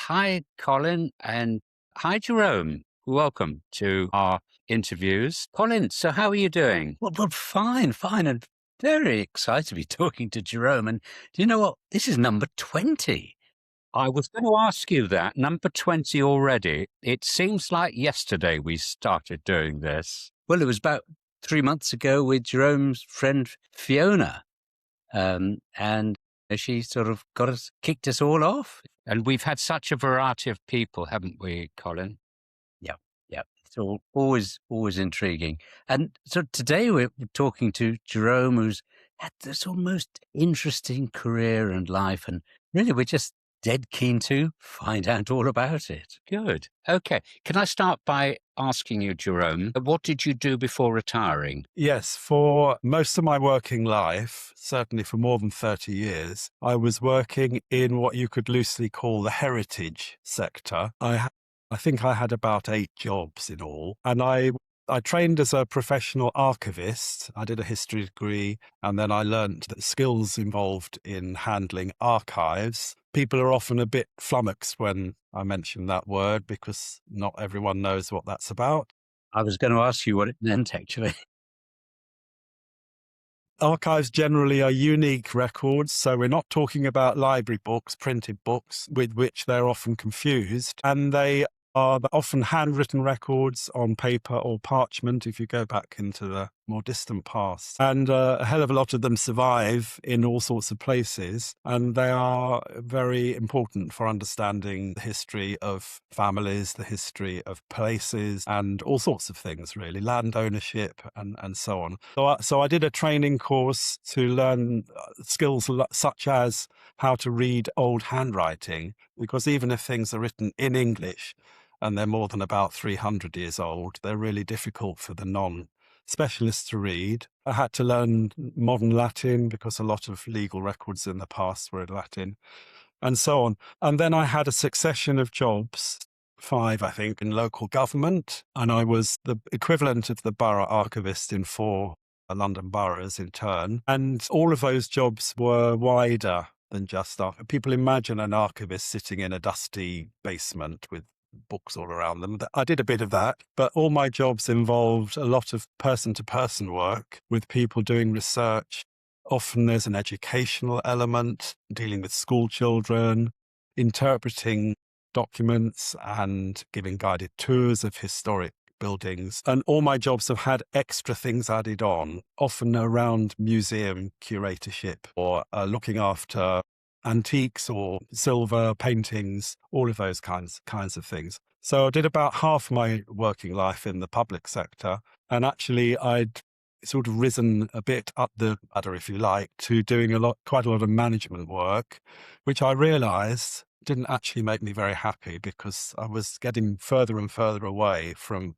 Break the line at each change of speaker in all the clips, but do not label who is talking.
Hi, Colin, and hi, Jerome. Welcome to our interviews. Colin, so how are you doing?
Well, fine, and very excited to be talking to Jerome. And do you know what? This is number 20.
I was going to ask you that. Number 20 already. It seems like yesterday we started doing this.
Well, it was about 3 months ago with Jerome's friend Fiona. And she sort of kicked us all off.
And we've had such a variety of people, haven't we, Colin?
Yeah, yeah. It's always intriguing. And so today we're talking to Jerome, who's had this almost interesting career and life. And really, we're just dead keen to find out all about it.
Good. Okay. Can I start by asking you, Jerome, what did you do before retiring?
Yes, for most of my working life, certainly for more than 30 years, I was working in what you could loosely call the heritage sector. I think I had about 8 jobs in all, and I trained as a professional archivist. I did a history degree, and then I learnt the skills involved in handling archives. People are often a bit flummoxed when I mention that word because not everyone knows what that's about.
I was going to ask you what it meant, actually.
Archives generally are unique records, so we're not talking about library books, printed books, with which they're often confused. And they are often handwritten records on paper or parchment if you go back into the more distant past. And a hell of a lot of them survive in all sorts of places, and they are very important for understanding the history of families, the history of places, and all sorts of things, really, land ownership and so on. So I did a training course to learn skills such as how to read old handwriting, because even if things are written in English, and they're more than about 300 years old, they're really difficult for the non-specialists to read. I had to learn modern Latin because a lot of legal records in the past were in Latin, and so on. And then I had a succession of jobs, 5, I think, in local government, and I was the equivalent of the borough archivist in 4 London boroughs in turn. And all of those jobs were wider than just people imagine an archivist sitting in a dusty basement with books all around them. I did a bit of that, but all my jobs involved a lot of person-to-person work with people doing research. Often there's an educational element, dealing with school children, interpreting documents and giving guided tours of historic buildings. And all my jobs have had extra things added on, often around museum curatorship or looking after antiques or silver paintings, all of those kinds of things. So I did about half my working life in the public sector, and actually I'd sort of risen a bit up the ladder, if you like, to doing quite a lot of management work, which I realised didn't actually make me very happy because I was getting further and further away from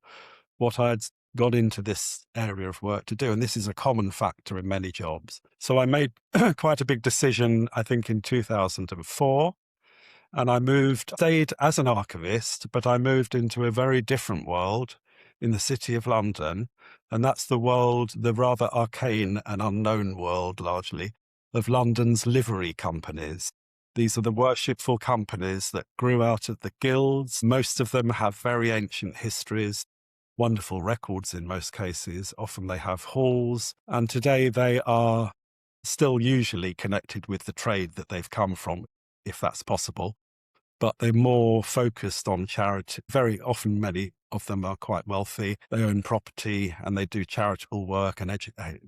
what I'd got into this area of work to do. And this is a common factor in many jobs. So I made quite a big decision, I think, in 2004. And stayed as an archivist, but I moved into a very different world in the City of London. And that's the rather arcane and unknown world, largely, of London's livery companies. These are the worshipful companies that grew out of the guilds. Most of them have very ancient histories, wonderful records in most cases. Often they have halls, and today they are still usually connected with the trade that they've come from, if that's possible. But they're more focused on charity. Very often, many of them are quite wealthy. They own property and they do charitable work and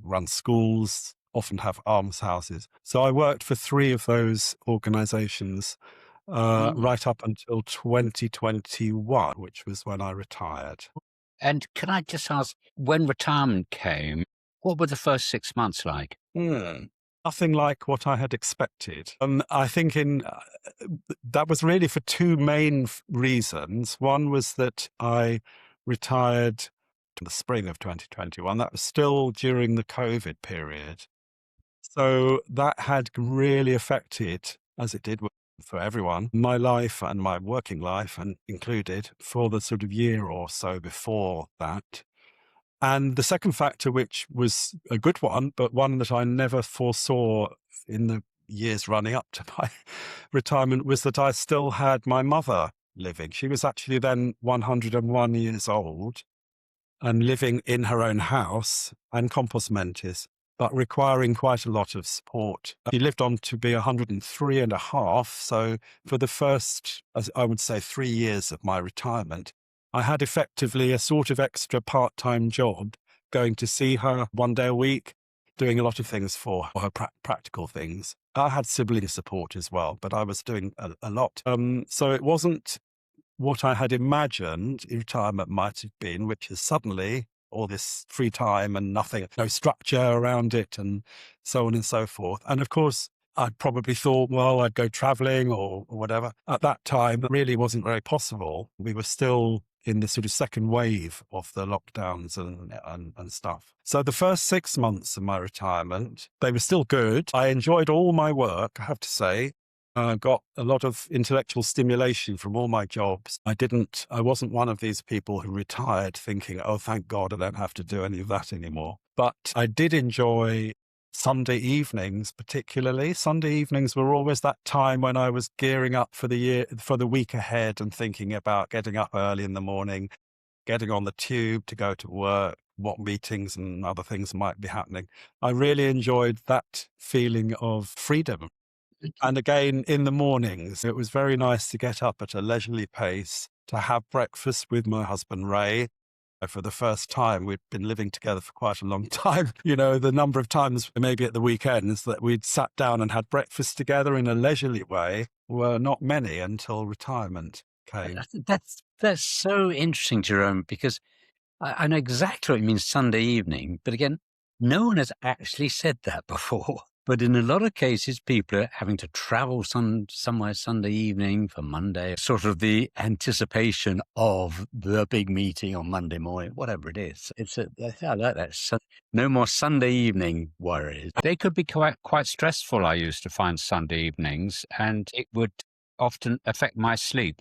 run schools, often have almshouses. So I worked for 3 of those organizations right up until 2021, which was when I retired.
And can I just ask, when retirement came, what were the first 6 months like?
Nothing like what I had expected. I think that was really for 2 main reasons. One was that I retired in the spring of 2021. That was still during the COVID period. So that had really affected, as it did for everyone, my life and my working life and included for the sort of year or so before that. And the second factor, which was a good one, but one that I never foresaw in the years running up to my retirement was that I still had my mother living. She was actually then 101 years old and living in her own house and compos mentis, but requiring quite a lot of support. She lived on to be 103 and a half. So for the first, as I would say, 3 years of my retirement, I had effectively a sort of extra part-time job, going to see her 1 day a week, doing a lot of things for her, practical things. I had sibling support as well, but I was doing a lot. So it wasn't what I had imagined retirement might have been, which is suddenly all this free time and nothing, no structure around it and so on and so forth. And of course, I'd probably thought, well, I'd go traveling or whatever. At that time, it really wasn't very possible. We were still in the sort of second wave of the lockdowns and stuff. So the first 6 months of my retirement, they were still good. I enjoyed all my work, I have to say. I got a lot of intellectual stimulation from all my jobs. I wasn't one of these people who retired thinking, oh, thank God I don't have to do any of that anymore. But I did enjoy Sunday evenings, particularly. Sunday evenings were always that time when I was gearing up for the week ahead and thinking about getting up early in the morning, getting on the tube to go to work, what meetings and other things might be happening. I really enjoyed that feeling of freedom. And again, in the mornings, it was very nice to get up at a leisurely pace, to have breakfast with my husband, Ray. For the first time, we'd been living together for quite a long time. You know, the number of times, maybe at the weekends, that we'd sat down and had breakfast together in a leisurely way were not many until retirement came.
That's so interesting, Jerome, because I know exactly what it means Sunday evening. But again, no one has actually said that before. But in a lot of cases, people are having to travel somewhere Sunday evening for Monday, sort of the anticipation of the big meeting on Monday morning, whatever it is. I like that. So, no more Sunday evening worries.
They could be quite stressful, I used to find Sunday evenings, and it would often affect my sleep.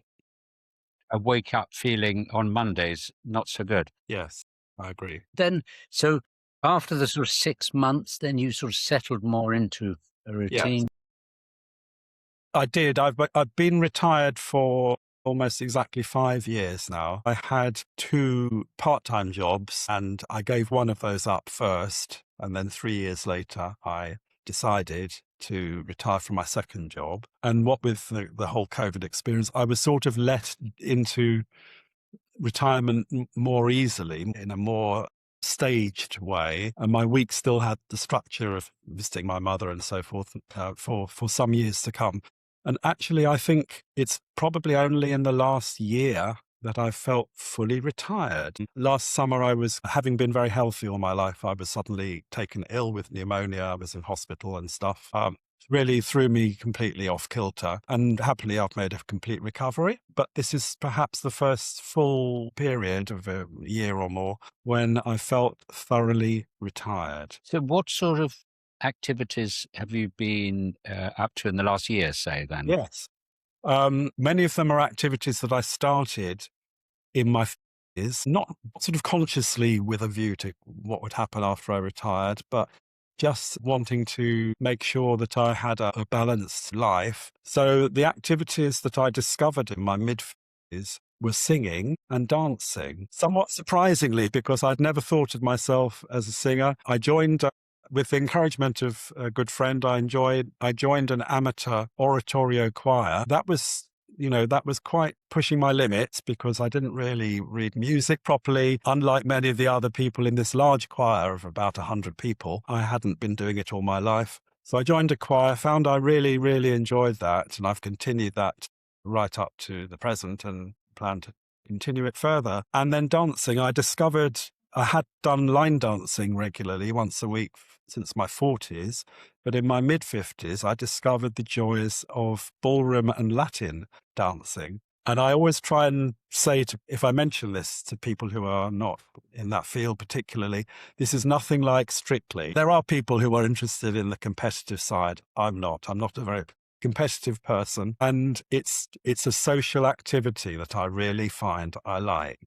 I wake up feeling on Mondays not so good.
Yes, I agree.
Then, so after the sort of 6 months, then you sort of settled more into a routine.
Yes. I did. I've been retired for almost exactly 5 years now. I had 2 part-time jobs and I gave one of those up first. And then 3 years later, I decided to retire from my second job. And what with the whole COVID experience, I was sort of let into retirement more easily, in a more staged way. And my week still had the structure of visiting my mother and so forth for some years to come. And actually, I think it's probably only in the last year that I felt fully retired. Last summer, having been very healthy all my life, I was suddenly taken ill with pneumonia. I was in hospital and stuff. Really threw me completely off kilter. And happily, I've made a complete recovery. But this is perhaps the first full period of a year or more when I felt thoroughly retired.
So what sort of activities have you been up to in the last year, say, then?
Yes. Many of them are activities that I started in my 50s, not sort of consciously with a view to what would happen after I retired, but just wanting to make sure that I had a balanced life. So the activities that I discovered in my mid-50s were singing and dancing, somewhat surprisingly, because I'd never thought of myself as a singer. I joined with the encouragement of a good friend. I joined an amateur oratorio choir. That was quite pushing my limits because I didn't really read music properly. Unlike many of the other people in this large choir of about 100 people, I hadn't been doing it all my life. So I joined a choir, found I really, really enjoyed that, and I've continued that right up to the present and plan to continue it further. And then dancing, I discovered I had done line dancing regularly once a week since my 40s, but in my mid-50s, I discovered the joys of ballroom and Latin dancing. And I always try and say, if I mention this to people who are not in that field particularly, this is nothing like Strictly. There are people who are interested in the competitive side. I'm not. I'm not a very competitive person. And it's a social activity that I really find I like.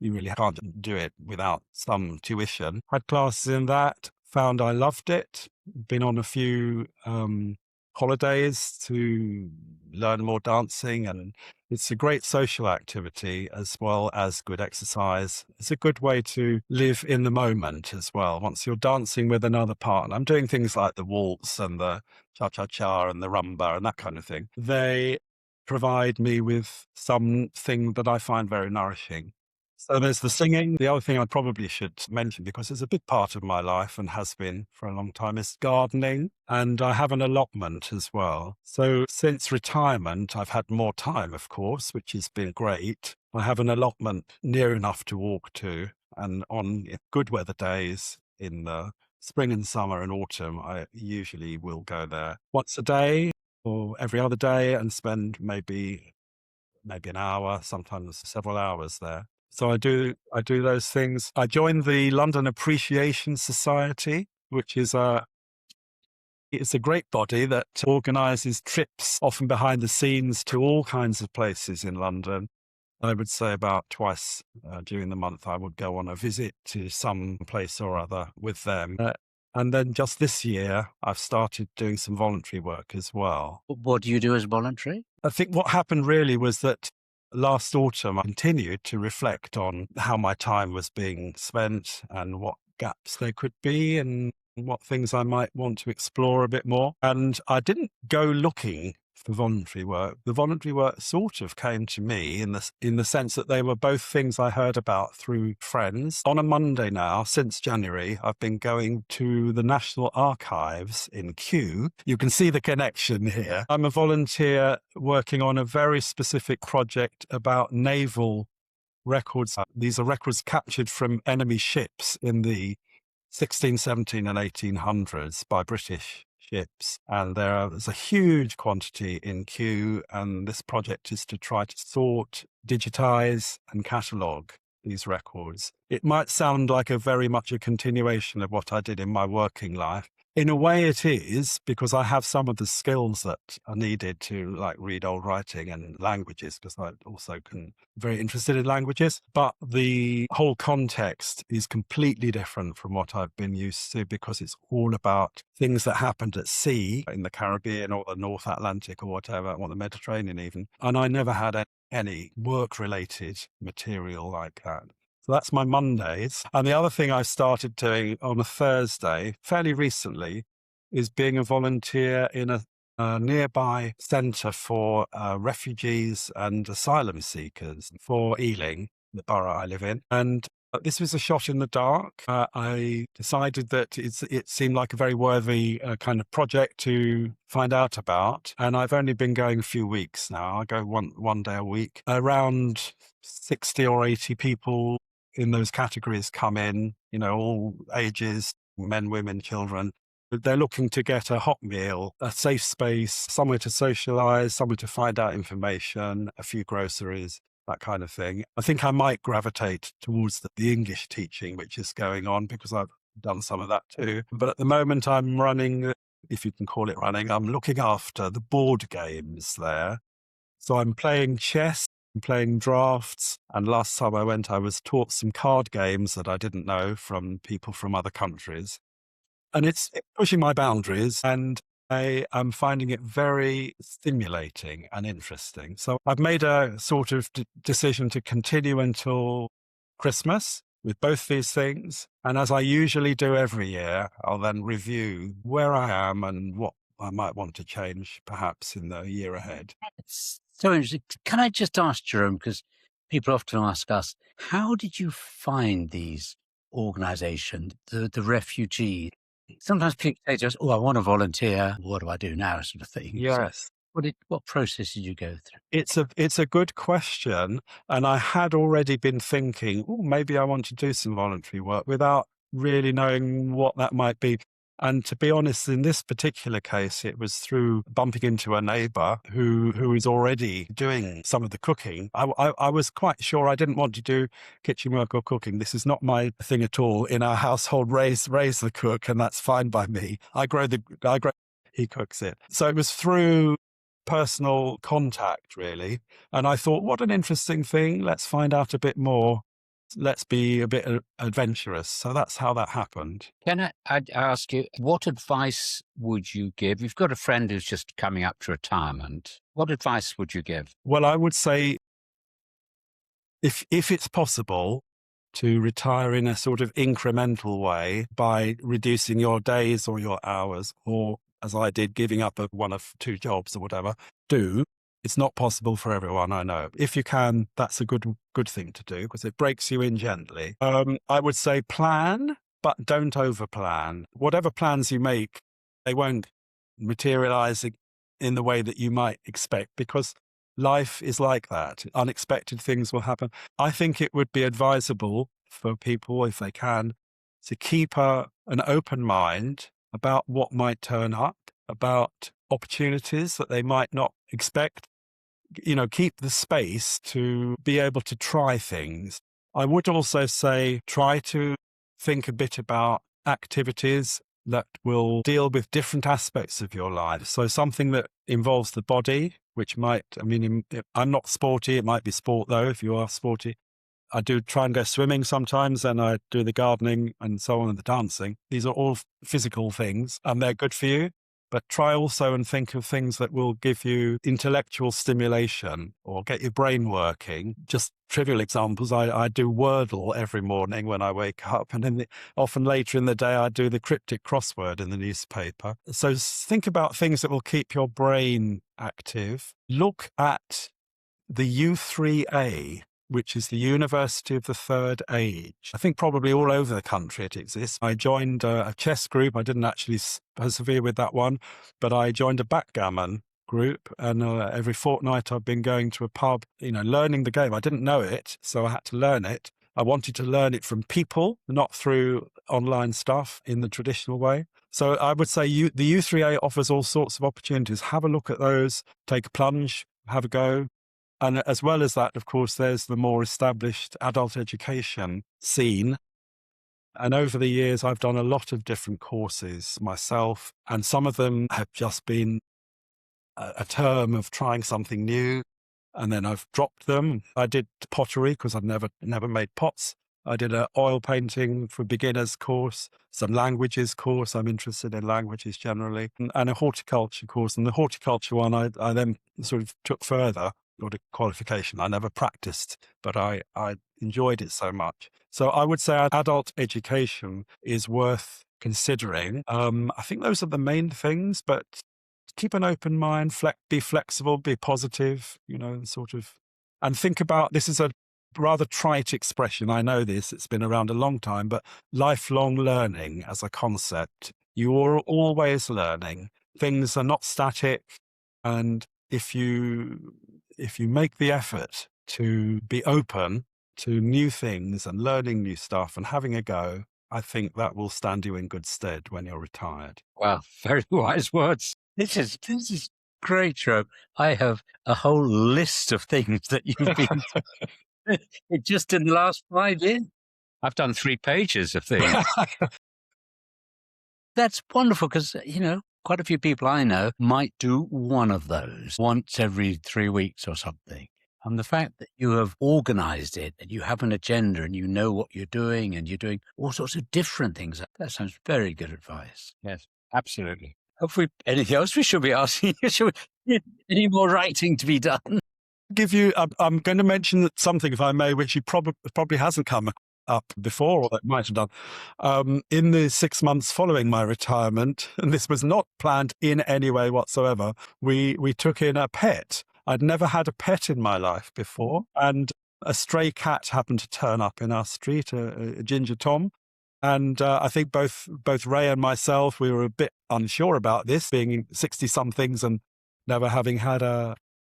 You really can't do it without some tuition. Had classes in that, found I loved it. been on a few holidays to learn more dancing, and it's a great social activity as well as good exercise. It's a good way to live in the moment as well. Once you're dancing with another partner, I'm doing things like the waltz and the cha-cha-cha and the rumba and that kind of thing. They provide me with something that I find very nourishing. So there's the singing. The other thing I probably should mention, because it's a big part of my life and has been for a long time, is gardening. And I have an allotment as well. So since retirement, I've had more time, of course, which has been great. I have an allotment near enough to walk to. And on good weather days in the spring and summer and autumn, I usually will go there once a day or every other day and spend maybe an hour, sometimes several hours there. So I do those things. I joined the London Appreciation Society, which is it's a great body that organises trips, often behind the scenes, to all kinds of places in London. I would say about twice during the month, I would go on a visit to some place or other with them. And then just this year, I've started doing some voluntary work as well.
What do you do as voluntary?
I think what happened really was that last autumn, I continued to reflect on how my time was being spent and what gaps there could be and what things I might want to explore a bit more. And I didn't go looking for voluntary work. The voluntary work sort of came to me in the sense that they were both things I heard about through friends. On a Monday now, since January, I've been going to the National Archives in Kew. You can see the connection here. I'm a volunteer working on a very specific project about naval records. These are records captured from enemy ships in the 16, 17 and 1800s by British ships. And there's a huge quantity in Kew, and this project is to try to sort, digitize and catalogue these records. It might sound like very much a continuation of what I did in my working life. In a way it is, because I have some of the skills that are needed to read old writing and languages, because I also very interested in languages. But the whole context is completely different from what I've been used to, because it's all about things that happened at sea in the Caribbean or the North Atlantic or whatever, or the Mediterranean even. And I never had any work-related material like that. So that's my Mondays. And the other thing I started doing on a Thursday, fairly recently, is being a volunteer in a nearby centre for refugees and asylum seekers for Ealing, the borough I live in. And this was a shot in the dark. I decided that it seemed like a very worthy kind of project to find out about. And I've only been going a few weeks now. I go one day a week. Around 60 or 80 people in those categories come in, all ages, men, women, children. They're looking to get a hot meal, a safe space, somewhere to socialise, somewhere to find out information, a few groceries, that kind of thing. I think I might gravitate towards the English teaching, which is going on, because I've done some of that too. But at the moment I'm running, if you can call it running, I'm looking after the board games there. So I'm playing chess, I'm playing drafts. And last time I went, I was taught some card games that I didn't know from people from other countries. And it's pushing my boundaries, and I am finding it very stimulating and interesting. So I've made a sort of decision to continue until Christmas with both these things. And as I usually do every year, I'll then review where I am and what I might want to change perhaps in the year ahead.
It's so interesting. Can I just ask, Jerome, because people often ask us, how did you find these organizations, the refugees? Sometimes people say to us, I want to volunteer. What do I do now? Sort of thing.
Yes.
So what process did you go through?
It's a good question. And I had already been thinking, maybe I want to do some voluntary work without really knowing what that might be. And to be honest, in this particular case, it was through bumping into a neighbour who is already doing some of the cooking. I was quite sure I didn't want to do kitchen work or cooking. This is not my thing at all. In our household, raise the cook, and that's fine by me. He cooks it. So it was through personal contact, really. And I thought, what an interesting thing. Let's find out a bit more. let's be a bit adventurous. So that's how that happened.
I'd ask you, what advice would you give? You've got a friend who's just coming up to retirement. What advice would you give?
Well, I would say if it's possible to retire in a sort of incremental way by reducing your days or your hours, or as I did, giving up one of two jobs or whatever, do. It's not possible for everyone, I know. If you can, that's a good thing to do because it breaks you in gently. I would say plan, but don't overplan. Whatever plans you make, they won't materialize in the way that you might expect because life is like that. Unexpected things will happen. I think it would be advisable for people, if they can, to keep an open mind about what might turn up, about opportunities that they might not expect. Keep the space to be able to try things. I would also say try to think a bit about activities that will deal with different aspects of your life. So something that involves the body, which might, I'm not sporty. It might be sport though, if you are sporty. I do try and go swimming sometimes, and I do the gardening and so on and the dancing. These are all physical things and they're good for you. But try also and think of things that will give you intellectual stimulation or get your brain working. Just trivial examples. I do Wordle every morning when I wake up, and then often later in the day I do the cryptic crossword in the newspaper. So think about things that will keep your brain active. Look at the U3A, which is the University of the Third Age. I think probably all over the country it exists. I joined a chess group. I didn't actually persevere with that one, but I joined a backgammon group, and every fortnight I've been going to a pub, learning the game. I didn't know it, so I had to learn it. I wanted to learn it from people, not through online stuff in the traditional way. So I would say the U3A offers all sorts of opportunities. Have a look at those, take a plunge, have a go. And as well as that, of course, there's the more established adult education scene. And over the years, I've done a lot of different courses myself, and some of them have just been a term of trying something new, and then I've dropped them. I did pottery because I've never made pots. I did an oil painting for beginners course, some languages course. I'm interested in languages generally, and a horticulture course. And the horticulture one, I then sort of took further. Got a qualification. I never practiced, but I enjoyed it so much. So I would say adult education is worth considering. I think those are the main things, but keep an open mind, be flexible, be positive, and think about, this is a rather trite expression. I know this, it's been around a long time, but lifelong learning as a concept. You are always learning. Things are not static. And if you make the effort to be open to new things and learning new stuff and having a go, I think that will stand you in good stead when you're retired.
Well, very wise words.
This is great, Jerome. I have a whole list of things that you've been just in the last 5 years.
I've done 3 pages of things.
That's wonderful because, quite a few people I know might do one of those once every 3 weeks or something. And the fact that you have organized it and you have an agenda and you know what you're doing and you're doing all sorts of different things, that sounds very good advice.
Yes, absolutely.
Hopefully, anything else we should be asking? Any more writing to be done?
I'm going to mention something, if I may, which you probably hasn't come up before, or that might have done. In the 6 months following my retirement, and this was not planned in any way whatsoever, we took in a pet. I'd never had a pet in my life before, and a stray cat happened to turn up in our street, a ginger Tom. And I think both Ray and myself, we were a bit unsure about this, being 60-somethings and never having had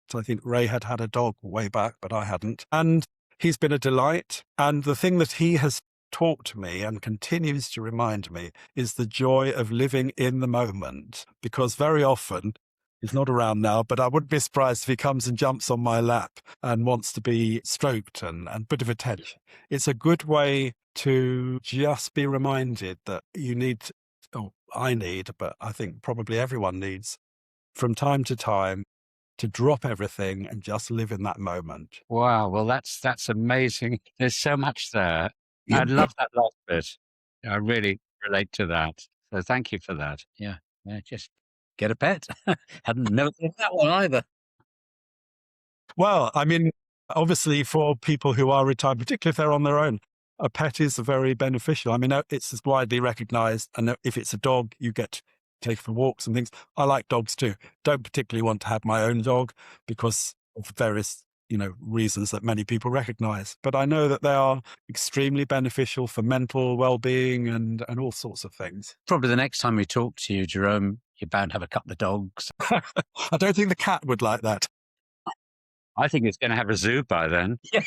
so I think Ray had a dog way back, but I hadn't. And he's been a delight. And the thing that he has taught to me and continues to remind me is the joy of living in the moment. Because very often, he's not around now, but I wouldn't be surprised if he comes and jumps on my lap and wants to be stroked and a bit of attention. It's a good way to just be reminded that I need, but I think probably everyone needs, from time to time, to drop everything and just live in that moment.
Wow. Well, that's amazing. There's so much there. I love that last bit. I really relate to that. So thank you for that.
Yeah. Yeah. Just get a pet. Hadn't never thought of that one either.
Well, I mean, obviously for people who are retired, particularly if they're on their own, a pet is very beneficial. I mean, it's widely recognized. And if it's a dog, you get to take for walks and things. I like dogs too. Don't particularly want to have my own dog because of various, reasons that many people recognize. But I know that they are extremely beneficial for mental well-being and all sorts of things.
Probably the next time we talk to you, Jerome, you're bound to have a couple of dogs.
I don't think the cat would like that.
I think it's going to have a zoo by then.
Yeah.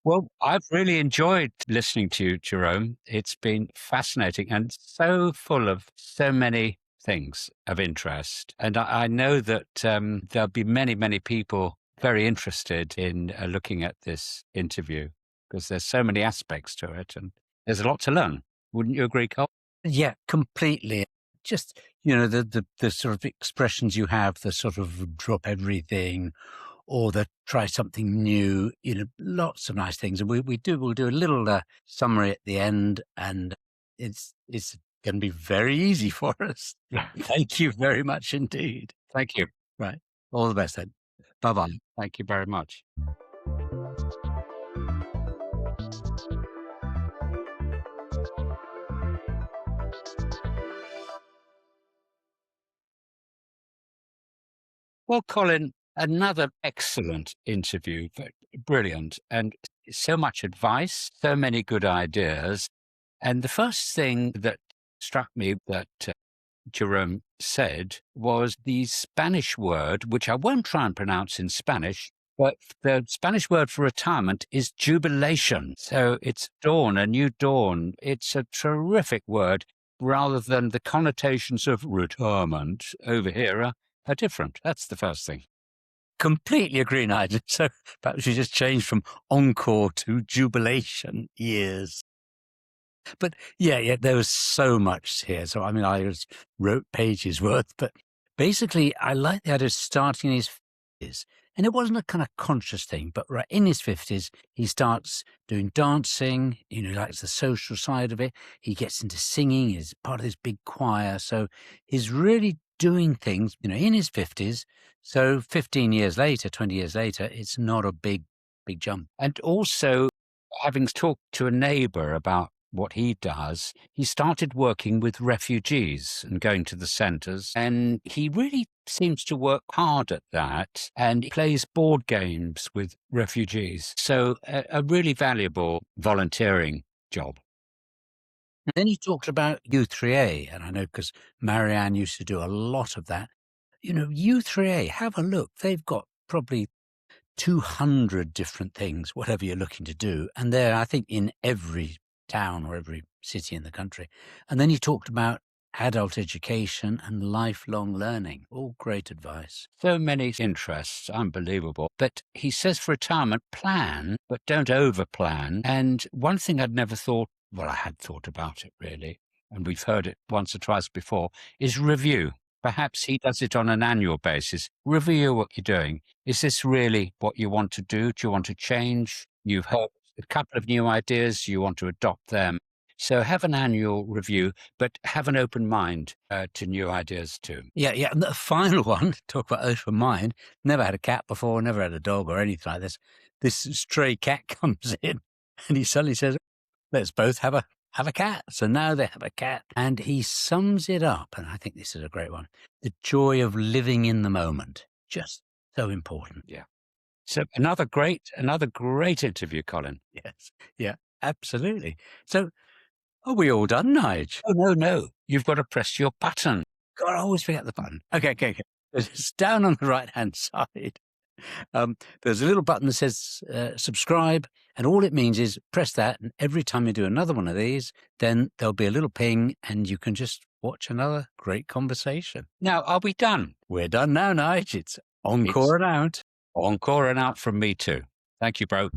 Well, I've really enjoyed listening to you, Jerome. It's been fascinating and so full of so many things of interest. And I know that there'll be many, many people very interested in looking at this interview because there's so many aspects to it and there's a lot to learn. Wouldn't you agree, Cole?
Yeah, completely. Just, the sort of expressions you have, the sort of drop everything or the try something new, lots of nice things. And we'll do a little summary at the end, and it's going to be very easy for us. Thank you very much indeed.
Thank you.
Right. All the best then. Bye-bye.
Thank you very much. Well, Colin, another excellent interview, brilliant, and so much advice, so many good ideas. And the first thing that struck me that Jerome said was the Spanish word, which I won't try and pronounce in Spanish, but the Spanish word for retirement is jubilation. So it's dawn, a new dawn. It's a terrific word rather than the connotations of retirement over here are different. That's the first thing.
Completely agree, Nigel. So perhaps we just changed from encore to jubilation years. But yeah, there was so much here. So, I mean, I just wrote pages worth, but basically I like the idea of starting in his 50s. And it wasn't a kind of conscious thing, but right in his 50s, he starts doing dancing, he likes the social side of it. He gets into singing, he's part of this big choir. So he's really doing things, in his 50s. So 15 years later, 20 years later, it's not a big jump.
And also, having talked to a neighbor about what he does, he started working with refugees and going to the centres. And he really seems to work hard at that. And he plays board games with refugees. So a really valuable volunteering job.
And then he talked about U3A. And I know because Marianne used to do a lot of that. U3A, have a look. They've got probably 200 different things, whatever you're looking to do. And they're, I think, in every town or every city in the country. And then he talked about adult education and lifelong learning. All great advice.
So many interests, unbelievable. But he says for retirement, plan, but don't overplan. And one thing I'd never thought, well, I had thought about it really, and we've heard it once or twice before, is review. Perhaps he does it on an annual basis. Review what you're doing. Is this really what you want to do? Do you want to change? You've heard a couple of new ideas, you want to adopt them. So have an annual review, but have an open mind to new ideas too.
Yeah. And the final one, talk about open mind, never had a cat before, never had a dog or anything like this. This stray cat comes in and he suddenly says, let's both have a cat. So now they have a cat. And he sums it up, and I think this is a great one. The joy of living in the moment. Just so important.
Yeah. So another great interview, Colin.
Yes. Yeah, absolutely. So are we all done, Nige?
Oh, no. You've got to press your button.
God, I always forget the button. Okay. It's down on the right-hand side. There's a little button that says subscribe, and all it means is press that, and every time you do another one of these, then there'll be a little ping, and you can just watch another great conversation.
Now, are we done?
We're done now, Nige. It's encore and out.
Encore and out from me too. Thank you, bro.